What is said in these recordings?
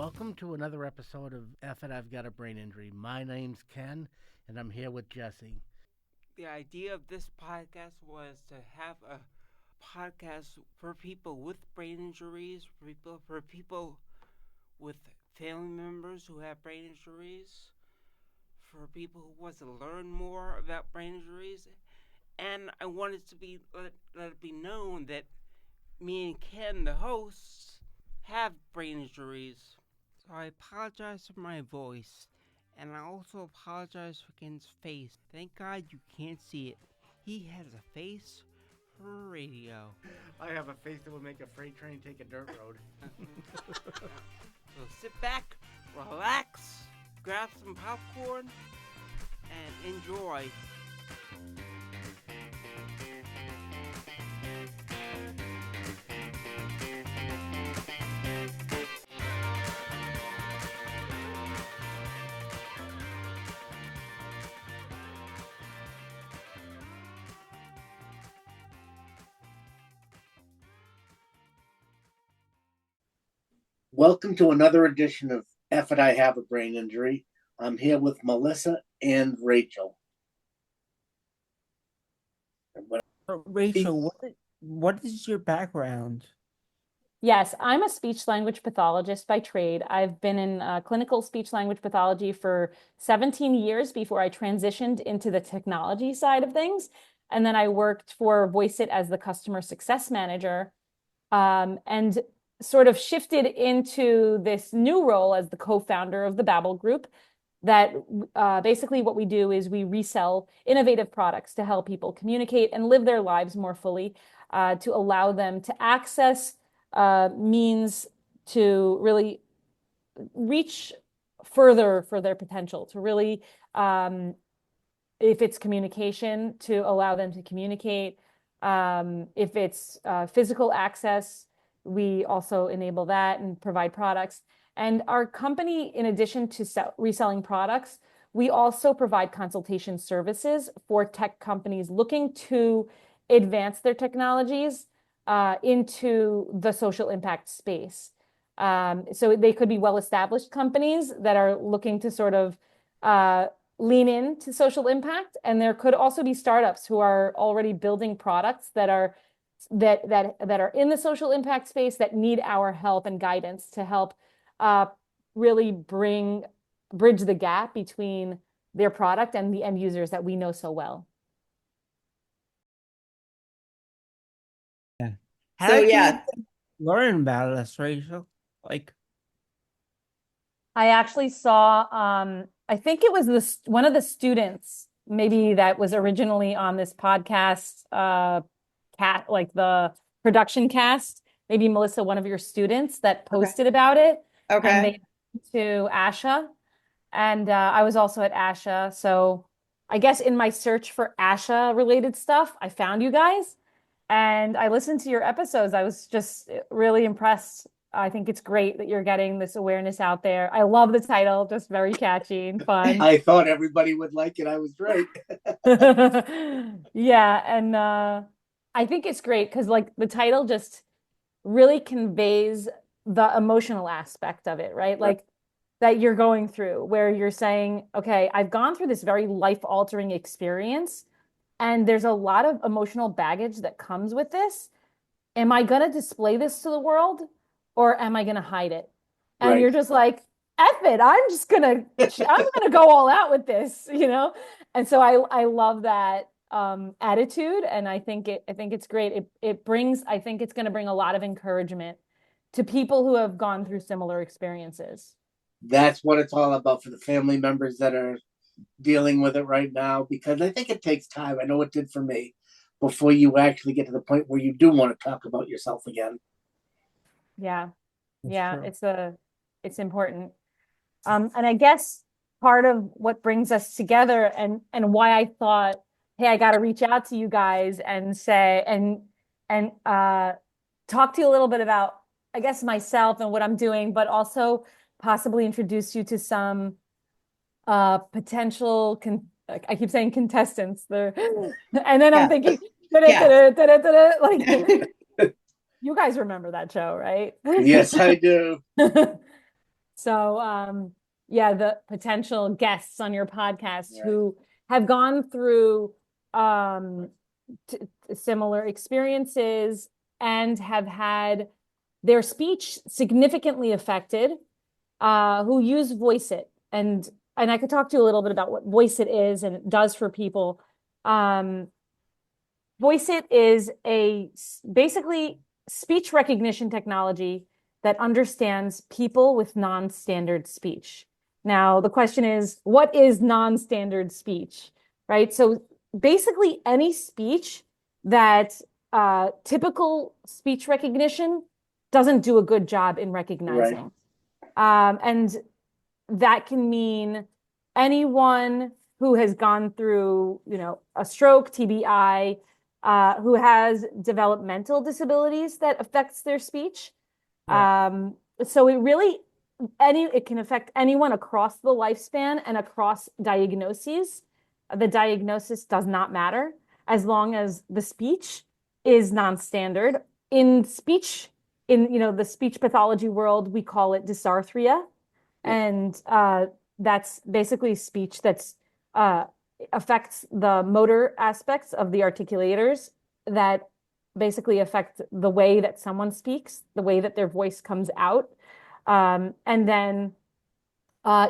Welcome to another episode of F it, I've Got a Brain Injury. My name's Ken, and I'm here with Jesse. The idea of this podcast was to have a podcast for people with brain injuries, for people with family members who have brain injuries, for people who want to learn more about brain injuries. And I wanted to let it be known that me and Ken, the hosts, have brain injuries. So I apologize for my voice, and I also apologize for Ken's face. Thank God you can't see it. He has a face for radio. I have a face that would make a freight train take a dirt road. So sit back, relax, grab some popcorn, and enjoy. Welcome to another edition of F it, I Have a Brain Injury. I'm here with Melissa and Rachel. Rachel, what is your background? Yes, I'm a speech language pathologist by trade. I've been in clinical speech language pathology for 17 years before I transitioned into the technology side of things. And then I worked for Voiceitt as the customer success manager, and sort of shifted into this new role as the co-founder of the Babel Group. That basically what we do is we resell innovative products to help people communicate and live their lives more fully, to allow them to access means to really reach further for their potential, to really, if it's communication, to allow them to communicate. If it's physical access, we also enable that and provide products. And our company, in addition to reselling products, we also provide consultation services for tech companies looking to advance their technologies into the social impact space. So they could be well-established companies that are looking to sort of lean into social impact. And there could also be startups who are already building products that are in the social impact space that need our help and guidance to help really bridge the gap between their product and the end users that we know so well. Yeah. Learn about us, Rachel. I actually saw, I think it was one of the students, maybe that was originally on this podcast, like the production cast, maybe Melissa, one of your students that posted about it. Okay. And they went to ASHA, and I was also at ASHA. So I guess in my search for ASHA related stuff, I found you guys, and I listened to your episodes. I was just really impressed. I think it's great that you're getting this awareness out there. I love the title, just very catchy and fun. I thought everybody would like it. I was right. Yeah, and I think it's great because like the title just really conveys the emotional aspect of it, right? Like that you're going through, where you're saying, okay, I've gone through this very life-altering experience, and there's a lot of emotional baggage that comes with this. Am I going to display this to the world, or am I going to hide it? And you're just like, F it, I'm gonna go all out with this, you know? And so I love that attitude, and I think it's great. I think it's going to bring a lot of encouragement to people who have gone through similar experiences. That's what it's all about for the family members that are dealing with it right now, because I think it takes time. I know it did for me, before you actually get to the point where you do want to talk about yourself again. Yeah. That's Yeah, true. it's important. And I guess part of what brings us together and why I thought, hey, I got to reach out to you guys and say, and talk to you a little bit about, I guess, myself and what I'm doing, but also possibly introduce you to some potential, I keep saying contestants there. And then I'm thinking, like, you guys remember that show, right? Yes, I do. So, yeah, the potential guests on your podcast Right. who have gone through similar experiences and have had their speech significantly affected, who use Voiceitt. And I could talk to you a little bit about what Voiceitt is and it does for people. Voiceitt is basically speech recognition technology that understands people with non-standard speech. Now, the question is, what is non-standard speech, right? So basically any speech that typical speech recognition doesn't do a good job in recognizing. And that can mean anyone who has gone through, a stroke, TBI, who has developmental disabilities that affects their speech. So it can affect anyone across the lifespan and across diagnoses. The diagnosis does not matter as long as the speech is non-standard. In the speech pathology world, we call it dysarthria. And that's basically speech that's affects the motor aspects of the articulators that basically affect the way that someone speaks, the way that their voice comes out. And then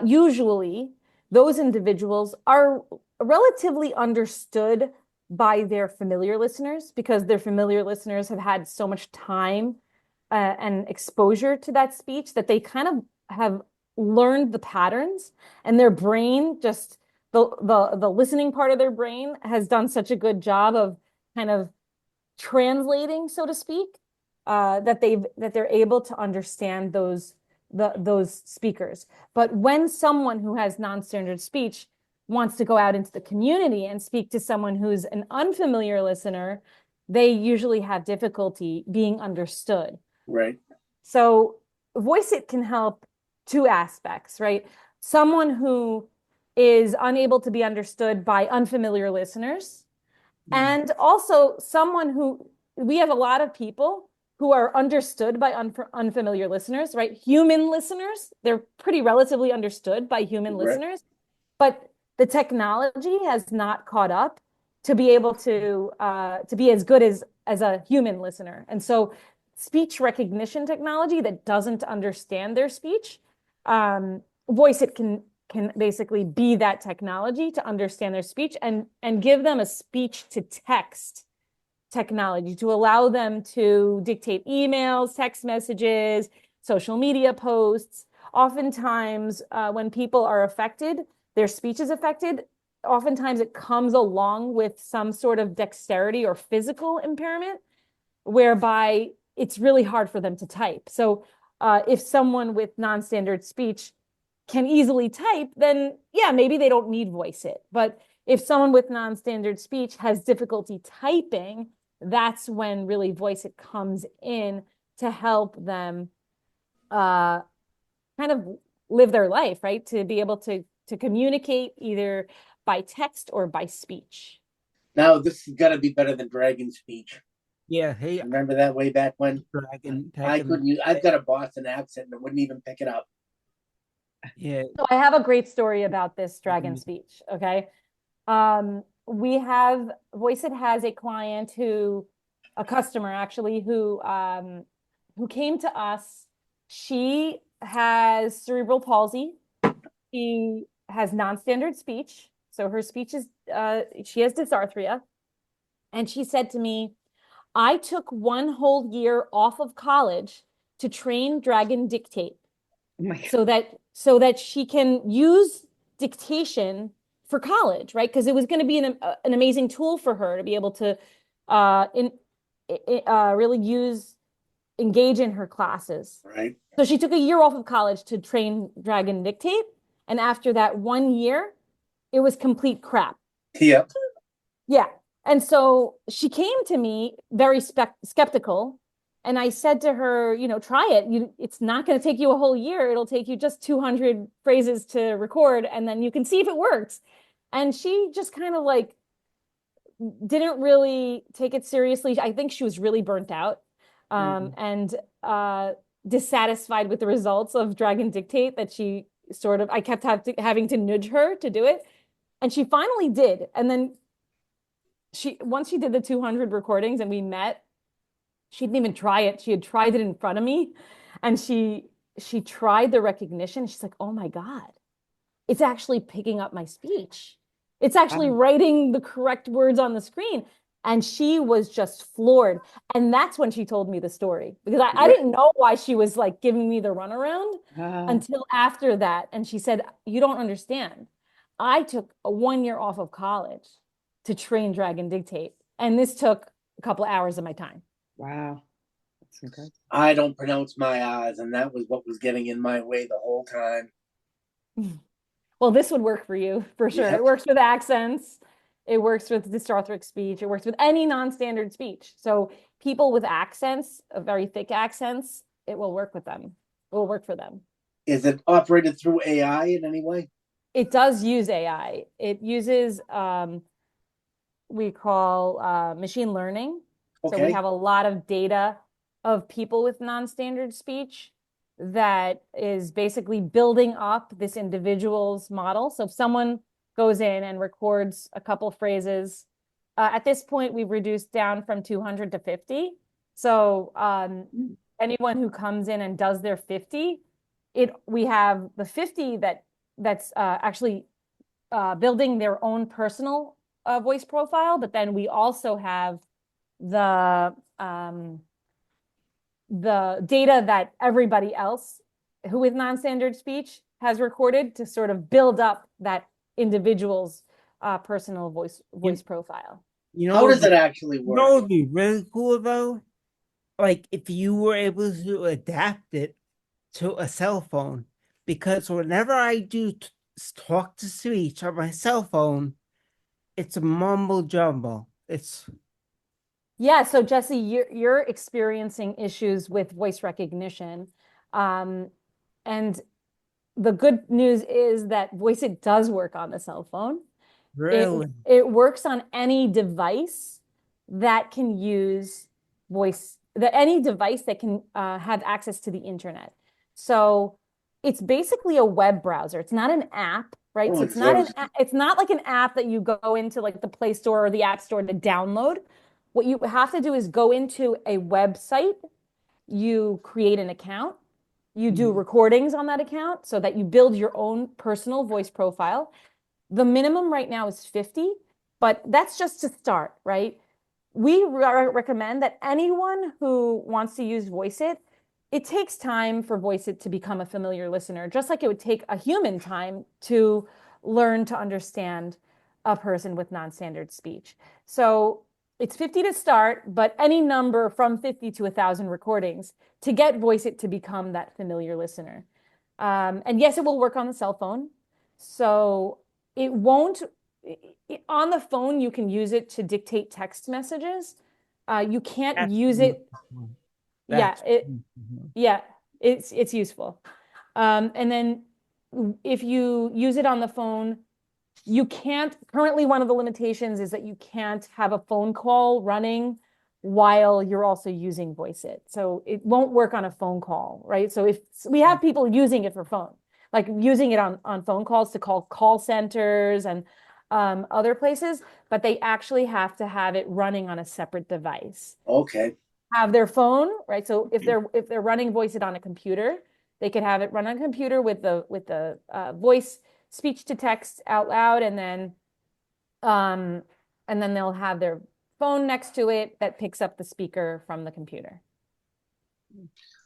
usually those individuals are relatively understood by their familiar listeners because their familiar listeners have had so much time and exposure to that speech that they kind of have learned the patterns, and their brain just the listening part of their brain has done such a good job of kind of translating, so to speak, that they're able to understand those speakers. But when someone who has non-standard speech wants to go out into the community and speak to someone who's an unfamiliar listener, they usually have difficulty being understood. Right. So Voiceitt can help two aspects, right? Someone who is unable to be understood by unfamiliar listeners, and also someone who, we have a lot of people who are understood by unfamiliar listeners, right? Human listeners, they're pretty relatively understood by human listeners, but the technology has not caught up to be able to be as good as a human listener. And so speech recognition technology that doesn't understand their speech, Voiceitt can basically be that technology to understand their speech and give them a speech to text technology to allow them to dictate emails, text messages, social media posts. Oftentimes, when people are affected, their speech is affected. Oftentimes it comes along with some sort of dexterity or physical impairment, whereby it's really hard for them to type. So if someone with non-standard speech can easily type, then yeah, maybe they don't need Voiceitt. But if someone with non-standard speech has difficulty typing, that's when really Voiceitt comes in to help them kind of live their life, right? To be able to communicate either by text or by speech. Now this has got to be better than dragon speech. Yeah, hey, Remember that way back when? dragon. I couldn't use. I've got a Boston accent and it wouldn't even pick it up. Yeah, So I have a great story about this dragon speech. Okay. Voiceitt has a client a customer actually, who came to us. She has cerebral palsy. She has non-standard speech. So her speech is, she has dysarthria. And she said to me, I took 1 whole year off of college to train Dragon Dictate. Oh my God. so that she can use dictation for college, right? Because it was going to be an amazing tool for her to be able to really engage in her classes. Right. So she took a year off of college to train Dragon Dictate, and after that 1 year, it was complete crap. Yep. Yeah. And so she came to me very skeptical. And I said to her, try it. It's not going to take you a whole year. It'll take you just 200 phrases to record, and then you can see if it works. And she just kind of didn't really take it seriously. I think she was really burnt out. And dissatisfied with the results of Dragon Dictate that she sort of, I kept having to nudge her to do it. And she finally did. And then once she did the 200 recordings and we met, she didn't even try it. She had tried it in front of me and she tried the recognition. She's like, oh my God, it's actually picking up my speech. It's actually writing the correct words on the screen. And she was just floored. And that's when she told me the story because I didn't know why she was like giving me the runaround until after that. And she said, you don't understand. I took a 1 year off of college to train Dragon Dictate. And this took a couple of hours of my time. Wow. That's incredible. I don't pronounce my R's, and that was what was getting in my way the whole time. Well, this would work for you for sure. Yep. It works with accents. It works with dysarthric speech. It works with any non-standard speech. So people with accents, very thick accents, it will work with them. It will work for them. Is it operated through AI in any way? It does use AI. It uses we call machine learning. So we Okay. have a lot of data of people with non-standard speech that is basically building up this individual's model. So if someone goes in and records a couple phrases, at this point, we've reduced down from 200 to 50. So anyone who comes in and does their 50, we have the 50 that's actually building their own personal voice profile, but then we also have the data that everybody else who with non-standard speech has recorded to sort of build up that individual's personal voice profile. How does it actually You work? know, what would be really cool though, like if you were able to adapt it to a cell phone, because whenever I do talk to speech on my cell phone, it's a mumble jumble. Yeah, so Jesse, you're experiencing issues with voice recognition. And the good news is that Voiceitt does work on the cell phone. Really? It works on any device that can use any device that can have access to the internet. So it's basically a web browser. It's not an app, right? So it's not like an app that you go into like the Play Store or the App Store to download. What you have to do is go into a website, you create an account, you do recordings on that account so that you build your own personal voice profile. The minimum right now is 50, but that's just to start, right? We recommend that anyone who wants to use Voiceitt, it takes time for Voiceitt to become a familiar listener, just like it would take a human time to learn to understand a person with non-standard speech. So it's 50 to start, but any number from 50 to 1,000 recordings to get Voiceitt to become that familiar listener. And yes, it will work on the cell phone. So it won't, on the phone, you can use it to dictate text messages. You can't use it. It's useful. And then if you use it on the phone, you can't, currently one of the limitations is that you can't have a phone call running while you're also using Voiceitt. So it won't work on a phone call, right? So if we have people using it for phone, like using it on phone calls to call centers and other places, but they actually have to have it running on a separate device. Okay. Have their phone, right? So if they're running Voiceitt on a computer, they could have it run on a computer with the voice speech to text out loud, and then they'll have their phone next to it that picks up the speaker from the computer.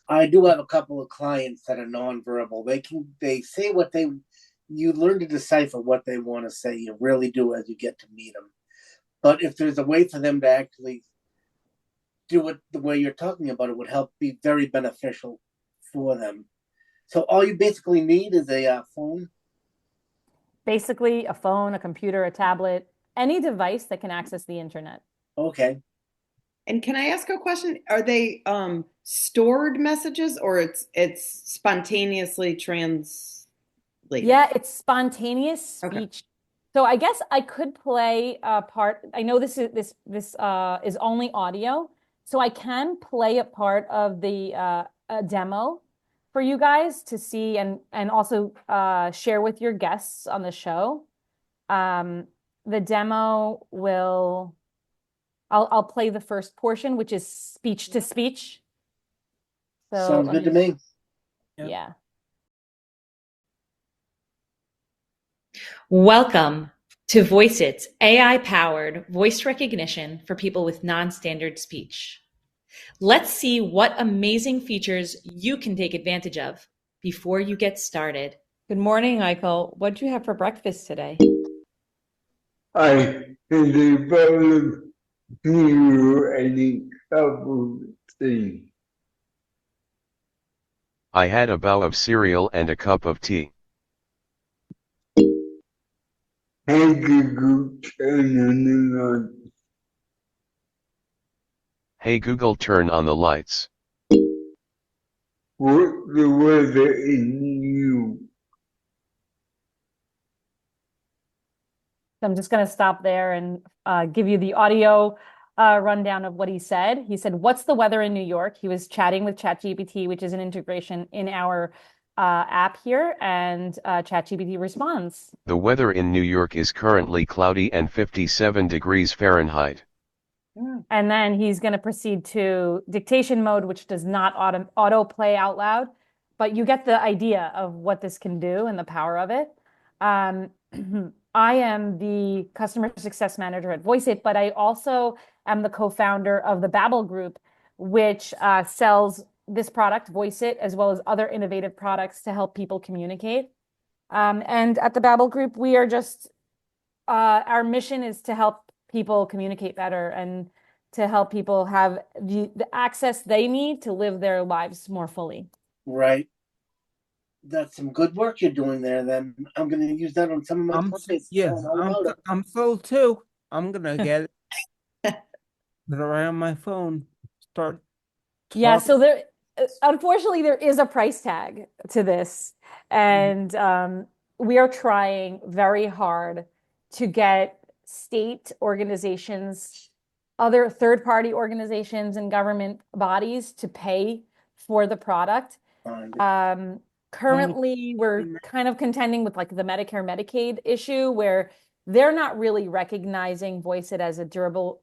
I do have a couple of clients that are nonverbal. They say you learn to decipher what they want to say. You really do as you get to meet them. But if there's a way for them to actually do it the way you're talking about, it would be very beneficial for them. So all you basically need is a phone? Basically, a phone, a computer, a tablet, any device that can access the internet. Okay. And can I ask a question? Are they stored messages or it's spontaneously translated? Yeah, it's spontaneous speech. Okay. So I guess I could play a part. I know this is only audio, so I can play a part of the a demo for you guys to see and also share with your guests on the show. The demo will, I'll play the first portion, which is speech to speech. So Sounds good to me. Yeah. Welcome to Voiceitt's AI-powered voice recognition for people with non-standard speech. Let's see what amazing features you can take advantage of before you get started. Good morning, Michael. What do you have for breakfast today? I had a bowl of cereal and a cup of tea. I had a bowl of cereal and a cup of tea. Hey Google, turn on the lights. Hey Google, turn on the lights. What's the weather in New York? So I'm just going to stop there and give you the audio rundown of what he said. He said, "What's the weather in New York?" He was chatting with ChatGPT, which is an integration in our app here, and ChatGPT responds. The weather in New York is currently cloudy and 57 degrees Fahrenheit. And then he's going to proceed to dictation mode, which does not auto play out loud, but you get the idea of what this can do and the power of it. I am the customer success manager at Voiceitt, but I also am the co-founder of the Babel Group, which sells this product, Voiceitt, as well as other innovative products to help people communicate. And at the Babel Group, we are just, our mission is to help people communicate better and to help people have the access they need to live their lives more fully. Right. That's some good work you're doing there. Then I'm going to use that on some of my clients. I'm sold too. I'm gonna get it. Put it right on my phone. Start. Yeah, talking. so there, unfortunately, there is a price tag to this, and we are trying very hard to get state organizations, other third-party organizations, and government bodies to pay for the product. Currently, we're kind of contending with like the Medicare Medicaid issue where they're not really recognizing Voiceitt as a durable,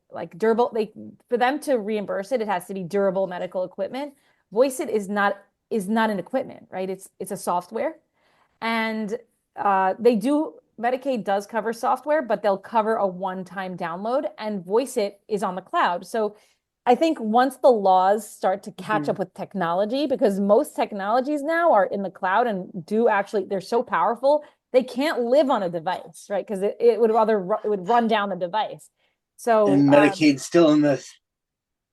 for them to reimburse it, it has to be durable medical equipment. Voiceitt is not an equipment, right? It's a software. And Medicaid does cover software, but they'll cover a one-time download, and Voiceitt is on the cloud. So I think once the laws start to catch up with technology, because most technologies now are in the cloud and they're so powerful, they can't live on a device, right? Because it would run down the device. So and Medicaid's still in this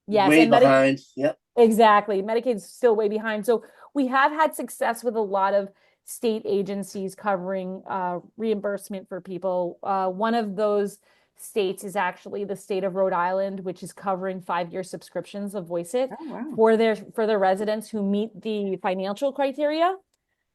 way behind. Yep. Exactly. Medicaid's still way behind. So we have had success with a lot of state agencies covering reimbursement for people. One of those states is actually the state of Rhode Island, which is covering 5-year subscriptions of Voiceitt for their residents who meet the financial criteria.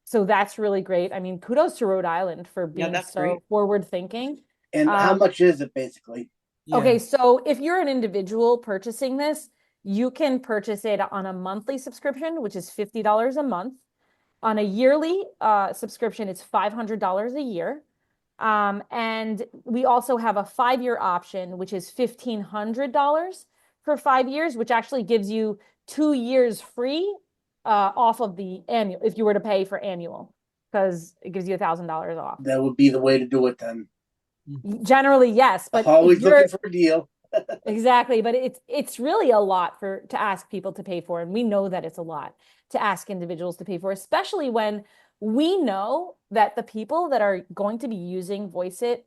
So that's really great. I mean, kudos to Rhode Island for being so forward thinking. And how much is it basically? Yeah. Okay, so if you're an individual purchasing this, you can purchase it on a monthly subscription, which is $50 a month. On a yearly subscription, it's $500 a year. And we also have a 5-year option, which is $1,500 for 5 years, which actually gives you 2 years free off of the annual, if you were to pay for annual, because it gives you $1,000 off. That would be the way to do it then. Generally, yes, but always looking for a deal. Exactly, but it's really a lot to ask people to pay for, and we know that it's a lot to ask individuals to pay for, especially when we know that the people that are going to be using Voiceitt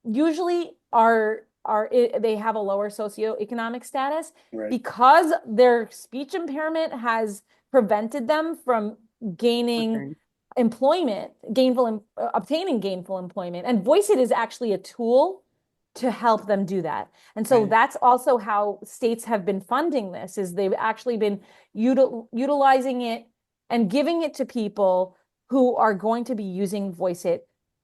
usually they have a lower socioeconomic status because their speech impairment has prevented them from gaining employment, obtaining gainful employment. And Voiceitt is actually a tool to help them do that. And so that's also how states have been funding this, is they've actually been utilizing it and giving it to people who are going to be using Voiceitt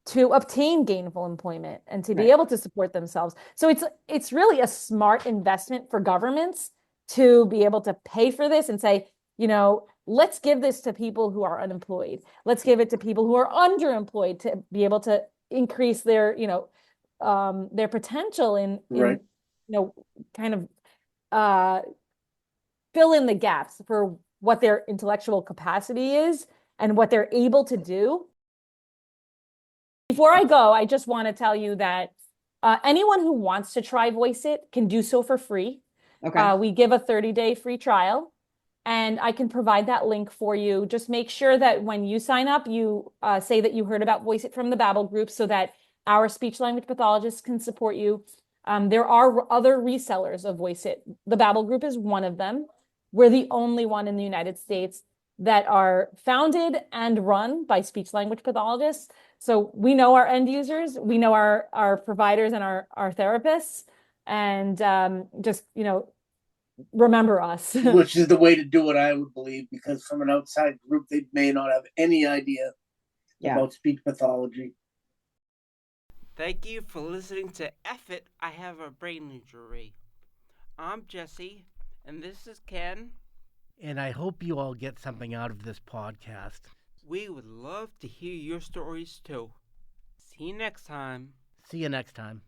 to obtain gainful employment and to be able to support themselves. So it's really a smart investment for governments to be able to pay for this and say, let's give this to people who are unemployed. Let's give it to people who are underemployed to be able to increase their their potential in Right. kind of fill in the gaps for what their intellectual capacity is and what they're able to do. Before I go, I just want to tell you that anyone who wants to try Voiceitt can do so for free. Okay. We give a 30-day free trial, and I can provide that link for you. Just make sure that when you sign up, you say that you heard about Voiceitt from the Babel Group so that our speech language pathologists can support you. There are other resellers of Voiceitt. The Babel Group is one of them. We're the only one in the United States that are founded and run by speech language pathologists. So we know our end users, we know our providers and our therapists, and just, remember us. Which is the way to do it, I would believe, because from an outside group, they may not have any idea about speech pathology. Thank you for listening to F It, I Have a Brain Injury. I'm Jesse, and this is Ken. And I hope you all get something out of this podcast. We would love to hear your stories too. See you next time. See you next time.